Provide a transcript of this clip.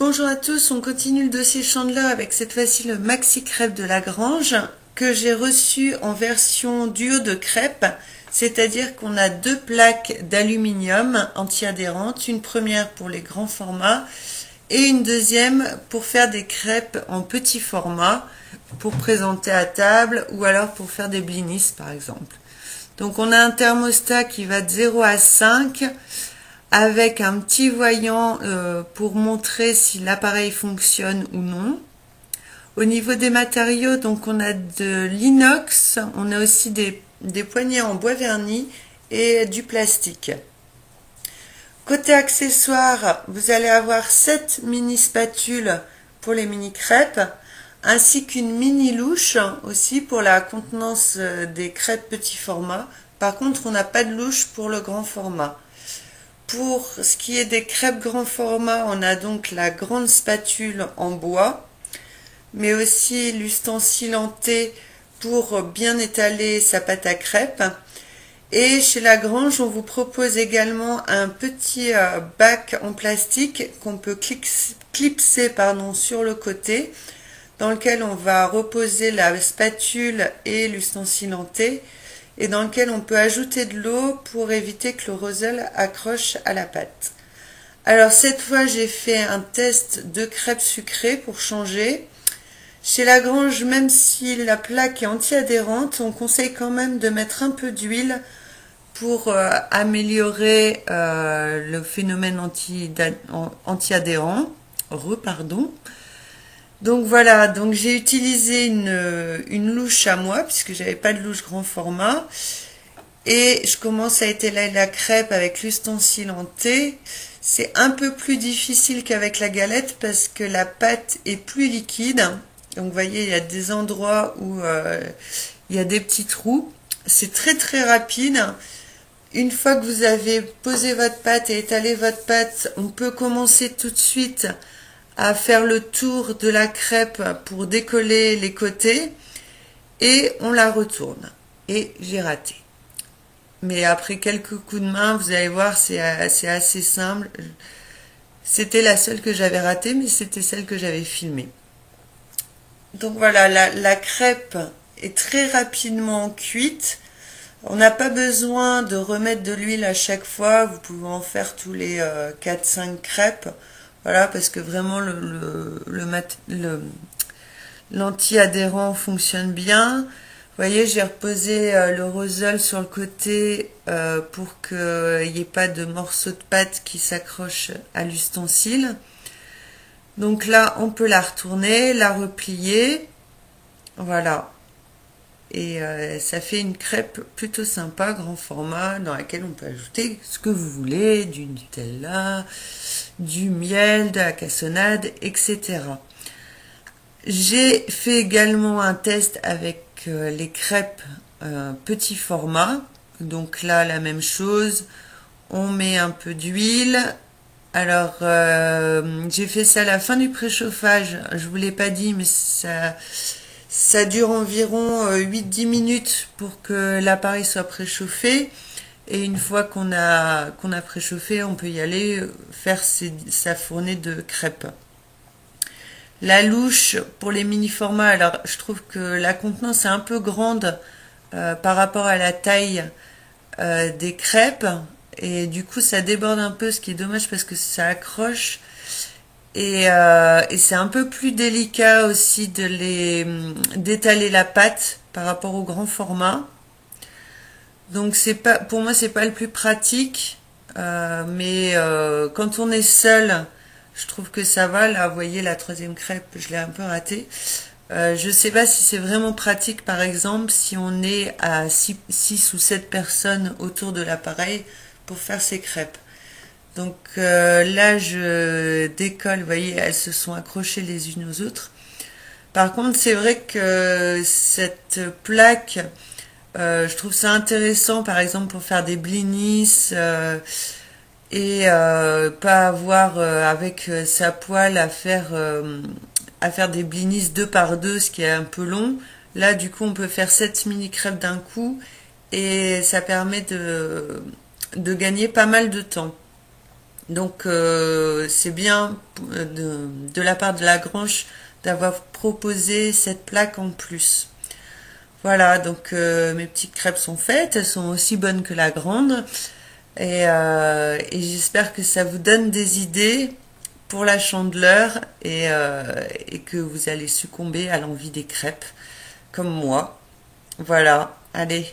Bonjour à tous, on continue le dossier Chandler avec cette fois-ci le maxi crêpe de Lagrange que j'ai reçu en version duo de crêpes, c'est-à-dire qu'on a deux plaques d'aluminium anti-adhérentes, une première pour les grands formats et une deuxième pour faire des crêpes en petit format pour présenter à table ou alors pour faire des blinis par exemple. Donc on a un thermostat qui va de 0 à 5 avec un petit voyant pour montrer si l'appareil fonctionne ou non. Au niveau des matériaux, donc on a de l'inox, on a aussi des poignées en bois verni et du plastique. Côté accessoires, vous allez avoir 7 mini spatules pour les mini crêpes, ainsi qu'une mini louche aussi pour la contenance des crêpes petit format. Par contre, on n'a pas de louche pour le grand format. Pour ce qui est des crêpes grand format, on a donc la grande spatule en bois, mais aussi l'ustensile en T pour bien étaler sa pâte à crêpes. Et chez Lagrange, on vous propose également un petit bac en plastique qu'on peut clipser sur le côté, dans lequel on va reposer la spatule et l'ustensile en T, et dans lequel on peut ajouter de l'eau pour éviter que le roseau accroche à la pâte. Alors cette fois, j'ai fait un test de crêpes sucrées pour changer. Chez Lagrange, même si la plaque est anti-adhérente, on conseille quand même de mettre un peu d'huile pour améliorer le phénomène anti-adhérent. Donc voilà, donc j'ai utilisé une louche à moi, puisque j'avais pas de louche grand format. Et je commence à étaler la crêpe avec l'ustensile en T. C'est un peu plus difficile qu'avec la galette, parce que la pâte est plus liquide. Donc vous voyez, il y a des endroits où il y a des petits trous. C'est très très rapide. Une fois que vous avez posé votre pâte et étalé votre pâte, on peut commencer tout de suite à faire le tour de la crêpe pour décoller les côtés et on la retourne. Et j'ai raté. Mais après quelques coups de main, vous allez voir, c'est assez simple. C'était la seule que j'avais ratée, mais c'était celle que j'avais filmée. Donc voilà, la crêpe est très rapidement cuite. On n'a pas besoin de remettre de l'huile à chaque fois. Vous pouvez en faire tous les 4-5 crêpes. Voilà, parce que vraiment l'anti-adhérent fonctionne bien. Vous voyez, j'ai reposé le roseau sur le côté pour qu'il n'y ait pas de morceaux de pâte qui s'accrochent à l'ustensile. Donc là, on peut la retourner, la replier. Voilà. Et ça fait une crêpe plutôt sympa, grand format, dans laquelle on peut ajouter ce que vous voulez, du Nutella, du miel, de la cassonade, etc. J'ai fait également un test avec les crêpes petit format. Donc là, la même chose. On met un peu d'huile. Alors, j'ai fait ça à la fin du préchauffage. Je vous l'ai pas dit, mais ça dure environ 8-10 minutes pour que l'appareil soit préchauffé. Et une fois qu'on a préchauffé, on peut y aller faire sa fournée de crêpes. La louche pour les mini formats, alors je trouve que la contenance est un peu grande par rapport à la taille des crêpes. Et du coup, ça déborde un peu, ce qui est dommage parce que ça accroche. Et c'est un peu plus délicat aussi d'étaler la pâte par rapport au grand format. Donc pour moi c'est pas le plus pratique, mais quand on est seul, je trouve que ça va. Là, vous voyez la troisième crêpe, je l'ai un peu ratée. Je sais pas si c'est vraiment pratique, par exemple, si on est à 6 ou 7 personnes autour de l'appareil pour faire ces crêpes. Donc là, je décolle, vous voyez, elles se sont accrochées les unes aux autres. Par contre, c'est vrai que cette plaque, je trouve ça intéressant, par exemple, pour faire des blinis et pas avoir avec sa poêle à faire des blinis 2 par 2, ce qui est un peu long. Là, du coup, on peut faire 7 mini crêpes d'un coup et ça permet de gagner pas mal de temps. Donc c'est bien de la part de Lagrange d'avoir proposé cette plaque en plus. Voilà, donc mes petites crêpes sont faites, elles sont aussi bonnes que la grande. Et j'espère que ça vous donne des idées pour la Chandeleur et que vous allez succomber à l'envie des crêpes, comme moi. Voilà, allez,